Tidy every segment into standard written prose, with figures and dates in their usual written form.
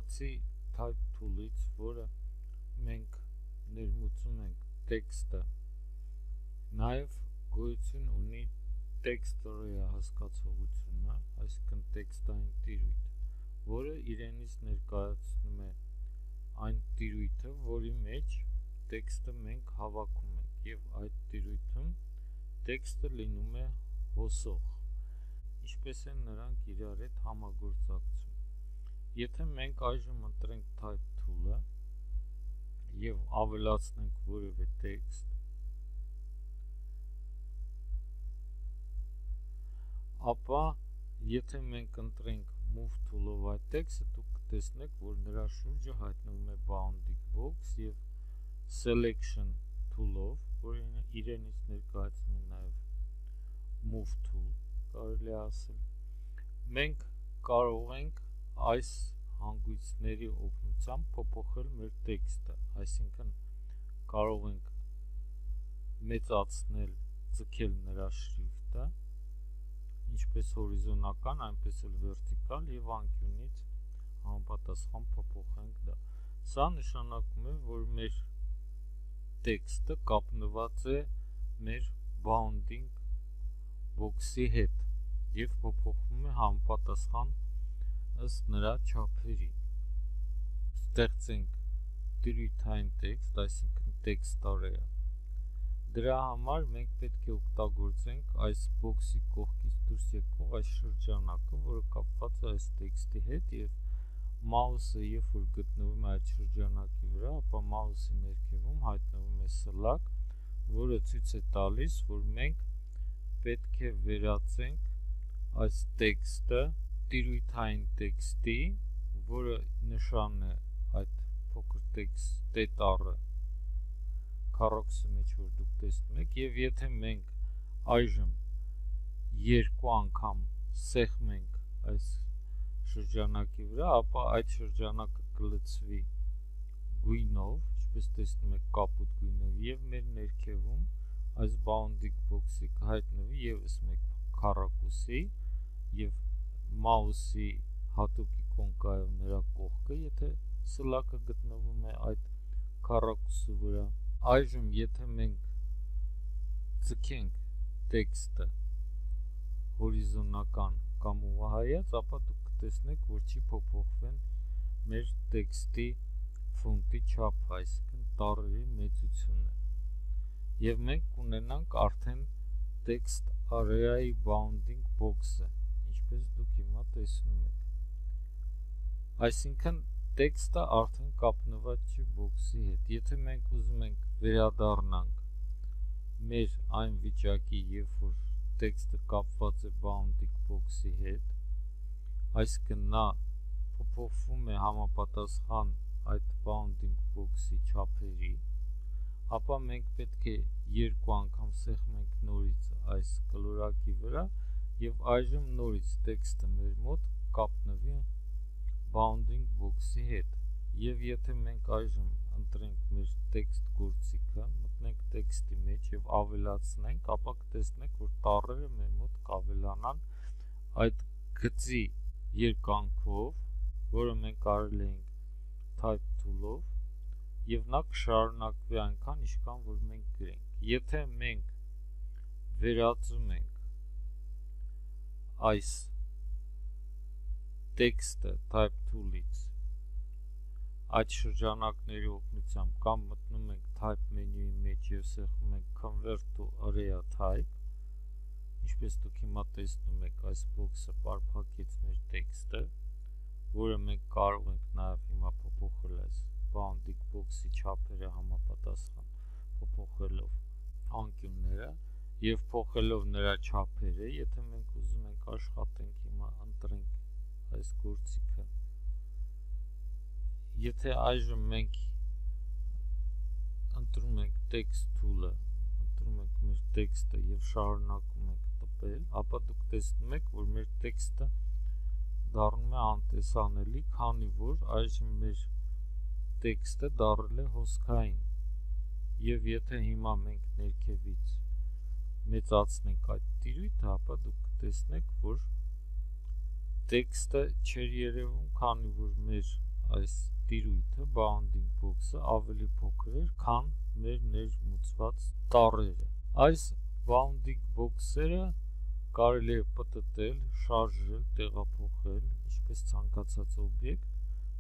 բացի type tool-ից, որը մենք ներմուծում ենք տեքստը, նաև գոյություն ունի text array հասկացողությունը, այսինքն տեքստային տիրույթ, որը իրենից ներկայացնում է այն տիրույթը, որի մեջ տեքստը մենք հավաքում ենք, և այդ տիրույթում տեքստը լինում է հոսող, ինչպես են նրանք իրար հետ համագործակցում։ Եթե մենք այժմ ընտրենք type tool-ը և ավելացնենք որևէ տեքստ, ապա եթե մենք ընտրենք move tool-ով այդ տեքստը, դուք կտեսնեք, որ նրա շուրջը հայտնվում է bounding box և selection tool-ով, որը իրենից ներկայացնում է նաև move tool, կարելի է ասել, մենք կարող ենք այս հանգույցների օգնությամբ փոփոխել մեր տեքստը, այսինքն կարող ենք մեծացնել, ձգել նրա շրիֆտը, ինչպես հորիզոնական, այնպես էլ վերտիկալ և անկյունից համապատասխան փոփոխենք դա։ Սա նշանակում է, որ մեր տեքստը կապնված է մեր bounding box-ի հետ և փոփոխվում է համապատասխան ըստ նրա չափերի։ Ստեղծենք տիրույթային տեքստ, այսինքն text array-ը։ Դրա համար մենք պետք է օգտագործենք այս box-ի կողքից դուրս եկող այս շրջանակը, որը կապված է այս տեքստի հետ, և մաուսը երբ որ գտնվում է այդ շրջանակի վրա, ապա մաուսի ներքևում հայտնվում է սլակ, որը ցույց է տալիս, որ մենք պետք է վերածենք այս տեքստը տիրույթային տեքստի, որը նշանն է այդ փոքր տեքստի տառը քառոքսի մեջ, որ դուք տեսնում եք, և եթե մենք այժմ երկու անգամ սեղմենք այս շրջանակի վրա, ապա այդ շրջանակը կլցվի գույնով, ինչպես տեսնում եք կապույտ գույնով, և մեր ներքևում այս bounding box-ի կհայտնվի ևս մեկ քառակուսի, և մաուսի հատուկ իկոնկայով նրա կողքը, եթե սլակը գտնվում է այդ քառակուսու վրա։ Այժմ եթե մենք ձգենք տեքստը հորիզոնական կամ ուղղահայաց, ապա դուք կտեսնեք, որ չի փոփոխվեն մեր տեքստի ֆոնտի չափը, այսինքն տառերի մեծությունը, և մենք կունենանք արդեն text array-ի bounding box-ը, ինչպես դուք հիմա տեսնում եք։ Այսինքն տեքստը արդեն կապնված չի box-ի հետ։ Եթե մենք ուզում ենք վերադառնանք մեր այն վիճակի, երբ որ տեքստը կապված է bounding box-ի հետ, այսինքն նա փոփոխվում է համապատասխան այդ bounding box-ի չափերի, ապա մենք պետք է երկու անգամ սեղմենք նորից այս կլորակի վրա, և այժմ նորից տեքստը մեր մոտ կապնվի bounding box-ի հետ, և եթե մենք այժմ ընտրենք մեր տեքստ գործիքը, մտնենք տեքստի մեջ և ավելացնենք, ապա կտեսնենք, որ տառերը մեր մոտ կավելանան այդ գծի երկանքով, որը մենք կարել էինք type tool-ով, և նա կշարունակվի այնքան, ինչքան որ մենք գրենք։ Եթե մենք վերածում ենք այս տեքստը type tool-ից այդ շրջանակների օգնությամբ կամ մտնում ենք type մենյուի մեջ և սեղմում ենք convert to area type, ինչպես դուք հիմա տեսնում եք, այս box-ը պարփակեց մեր տեքստը, որը մենք կարող ենք նաև հիմա փոփոխել այս bounding box-ի չափերը համապատասխան փոփոխելով անկյունները և փոխելով նրա չափերը, եթե մենք ուզում ենք աշխատենք հիմա ընտրենք այս գործիքը։ Եթե այժմ մենք ընտրում ենք text tool-ը, ընտրում ենք մեր տեքստը և շարունակում ենք տպել, ապա դուք տեսնում եք, որ մեր տեքստը դառնում է անտեսանելի, քանի որ այժմ մեր տեքստը դառել է հոսքային, և եթե հիմա մենք ներքևից մեծացնենք այդ տիրույթը, ապա դուք կտեսնեք, որ տեքստը չէր երևում, քանի որ մեր այս տիրույթը, bounding box-ը ավելի փոքր էր, քան մեր ներմուծված տառերը։ Այս bounding box-երը կարելի է պտտել, շարժել, տեղափոխել, ինչպես ցանկացած օբյեկտ,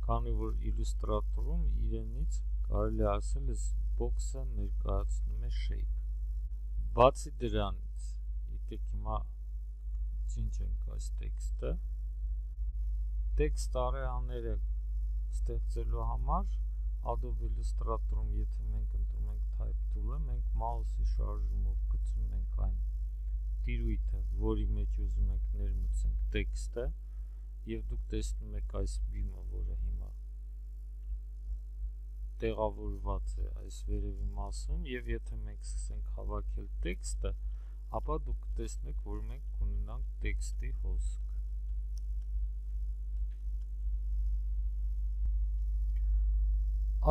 քանի որ Illustrator-ում իրենից կարելի է ասել այս box-ը ներկայացնում է shape։ Բացի դրանից, եկեք հիմա ջնջենք այս տեքստը։ Տեքստ արեաները ստեղծելու համար Adobe Illustrator-ում, եթե մենք ընտրում ենք Type tool-ը, մենք mouse-ի շարժումով գցում ենք այն տիրույթը, որի մեջ ուզում ենք ներմուծենք տեքստը, եւ դուք տեսնում եք այս բիմը, որը հիմա տեղավորված է այս վերևի մասում, եւ եթե մենք սկսենք հավաքել տեքստը, ապա դուք կտեսնեք, որ մենք կունենանք տեքստի հոսք։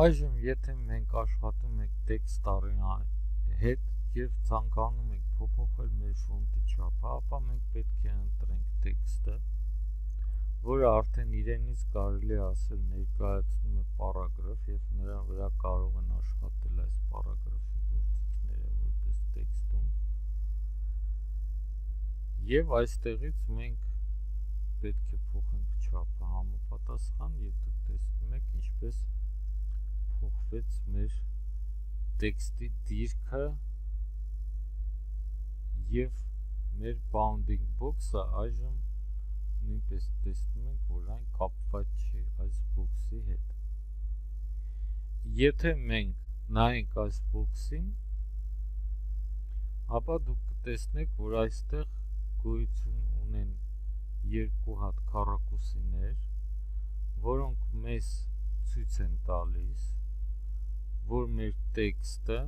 Այժմ, եթե մենք աշխատում ենք տեքստ արեայի հետ եւ ցանկանում ենք փոփոխել մեր ֆոնտի չափը, ապա մենք պետք է ընտրենք տեքստը, որը արդեն իրենից կարելի է ասել ներկայացնում է պարագրաֆ եւ նրա վրա կարող են աշխատել այս պարագրաֆի գործիքները որպես տեքստում։ Եվ այստեղից մենք պետք է փոխենք չափը համապատասխան եւ դուք տեսնում եք ինչպես փոխվեց մեր տեքստի դիրքը եւ մեր bounding box-ը այժմ նույնպես տեսնում ենք, որ այն կապված չի այս box-ի հետ։ Եթե մենք նայենք այս box-ին, ապա դուք կտեսնեք, որ այստեղ գոյություն ունեն երկու հատ քառակուսիներ, որոնք մեզ ցույց են տալիս, որ մեր տեքստը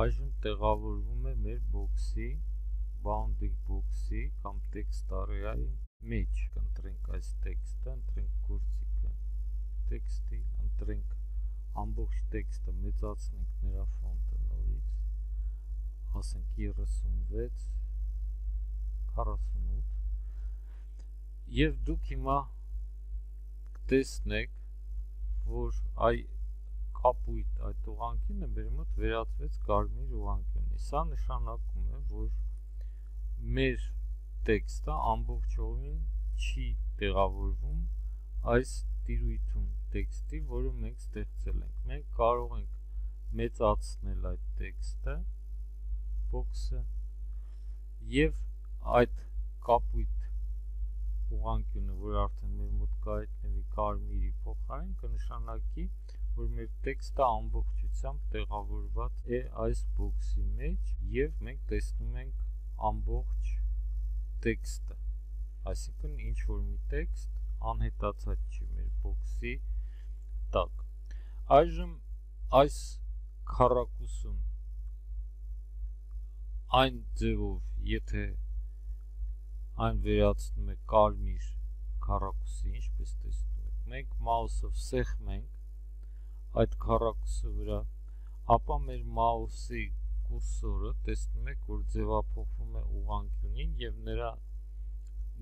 այժմ տեղավորվում է մեր box-ի, bounding box-ի կամ տեքստ արեայի մեջ։ Ընտրենք այս տեքստը, ընտրենք գործիքը տեքստի, ընտրենք ամբողջ տեքստը, մեծացնենք նրա ֆոնտը նորից, ասենք 36, 48, եւ դուք հիմա կտեսնեք, որ կապույտ այդ ուղղանկյունը մեր մոտ վերածվեց կարմիր ուղղանկյունի։ Սա նշանակում է, որ մեր տեքստը ամբողջովին չի տեղավորվում այս տիրույթում տեքստի, որը մենք ստեղծել ենք։ Մենք կարող ենք մեծացնել այդ տեքստը, box-ը, եւ այդ կապույտ ուղղանկյունը, որ արդեն մեր մոտ կհայտնվի կարմիրի փոխարեն, կնշանակի, որ մեր տեքստը ամբողջությամբ տեղավորված է այս box-ի մեջ եւ մենք տեսնում ենք ամբողջ տեքստը, այսինքն ինչ որ մի տեքստ անհետացած չի մեր box-ի տակ։ Այժմ այս քառակուսուն այն ձևով, եթե այն վերածնում է կարմիր քառակուսի, ինչպես տեսնում եք, մենք mouse-ով սեղմենք այդ քառակուսի վրա, ապա մեր mouse-ի կուրսորը տեսնում եք, որ ձևափոխվում է ուղղանկյունին եւ նրա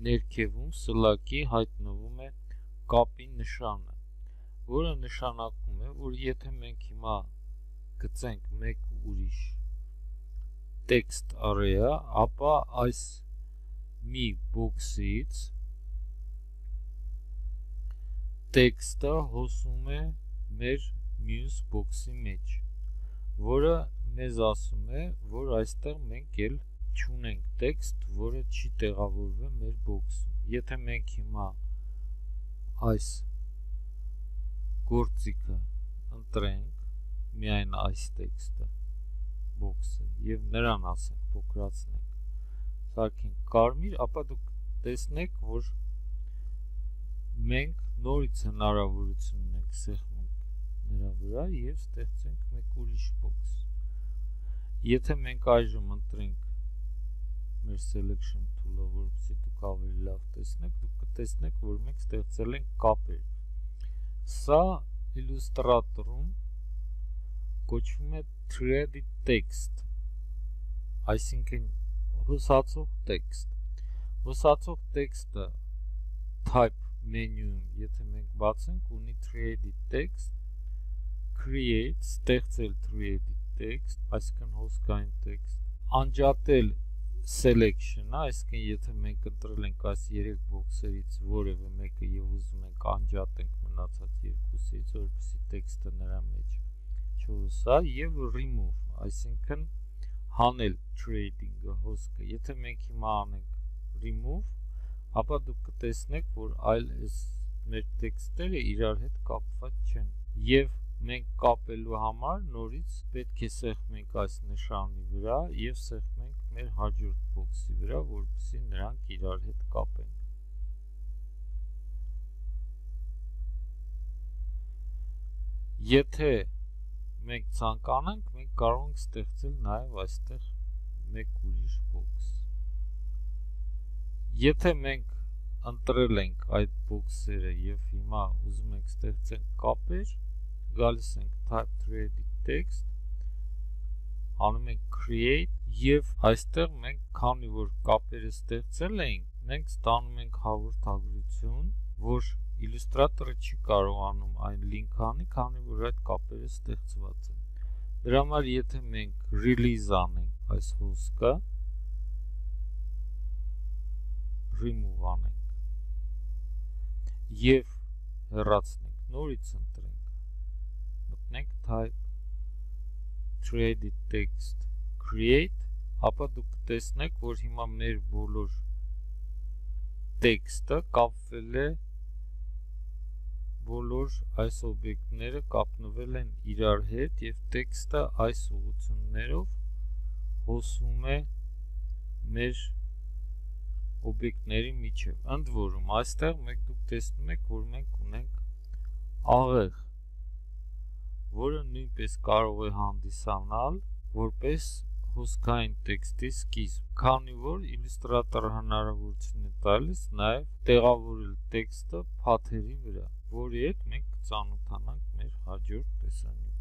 ներքևում սլակի հայտնվում է կապի նշանը, որը նշանակում է, որ եթե մենք հիմա գծենք մեկ ուրիշ տեքստ արեա, ապա այս մի box-ից տեքստը հոսում է մեր մյուս box-ի մեջ, որը մեզ ասում է, որ այստեղ մենք էլ չունենք տեքստ, որը չի տեղավորվում մեր box-ում։ Եթե մենք հիմա այս գործիքը ընտրենք, միայն այս տեքստը, box-ը, եւ նրան ասենք փոքրացնենք, սարքենք կարմիր, ապա դուք տեսնեք, որ մենք նորից հնարավորություն ունենք սեղմենք նրա վրա եւ ստեղծենք մեկ ուրիշ box։ Եթե մենք այժմ ընտրենք մեր selection tool-ը, որպեսզի դուք ավելի լավ տեսնեք, դուք կտեսնեք, որ մենք ստեղծել ենք կապեր։ Սա Illustrator-ում կոչվում է threaded text, այսինքն հոսացող տեքստ։ Հոսացող տեքստը type մենյուում, եթե մենք բացենք, ունի Threaded Text, Create, ստեղծել Threaded Text, այսինքն հոսքային text, անջատել Selection-ը, այսինքն եթե մենք ընտրել ենք այս 3 բոքսերից որևէ մեկը եւ ուզում ենք անջատենք մնացած երկուսից, որպեսզի տեքստը նրա մեջ չհոսա, եւ Remove, այսինքն հանել Threading-ը, հոսքը, եթե մենք հիմա անենք Remove, ապա դուք կտեսնեք, որ այլ այս մեր տեքստերը իրար հետ կապված չեն, եւ մենք կապելու համար նորից պետք է սեղմենք այս նշանի վրա եւ սեղմենք մեր հաջորդ բոքսի վրա, որպեսզի նրանք իրար հետ կապենք։ Եթե մենք ցանկանանք, մենք կարող ենք ստեղծել նաեւ այստեղ մեկ ուրիշ բոքս։ Եթե մենք ընտրել ենք այդ բոքսերը եւ հիմա ուզում ենք ստեղծենք կապեր, գալիս ենք Type Threaded Text, անում ենք Create եւ այստեղ մենք քանի որ կապերը ստեղծել ենք, մենք ստանում ենք հաղորդագրություն, որ Illustrator-ը չի կարողանում այն link անի, քանի որ այդ կապերը ստեղծված են։ Դրա համար եթե մենք Release անենք այս հոսքը, Remove անենք եւ հեռացնենք, նորից ընտրենք, մտնենք Type Threaded Text Create, ապա դուք կտեսնեք, որ հիմա մեր բոլոր տեքստը կապվել է, բոլոր այս օբյեկտները կապնվել են իրար հետ եւ տեքստը այս ուղղություններով հոսում է մեր օբյեկտների միջև։ Ընդ որում, այստեղ դուք տեսնում եք, որ մենք ունենք աղեղ, որը նույնպես կարող է հանդիսանալ որպես հոսքային տեքստի սկիզբ, քանի որ Illustrator-ը հնարավորություն է տալիս նաև տեղավորել տեքստը փաթերի վրա, որի հետ մենք կծանոթանանք մեր հաջորդ տեսանյութում։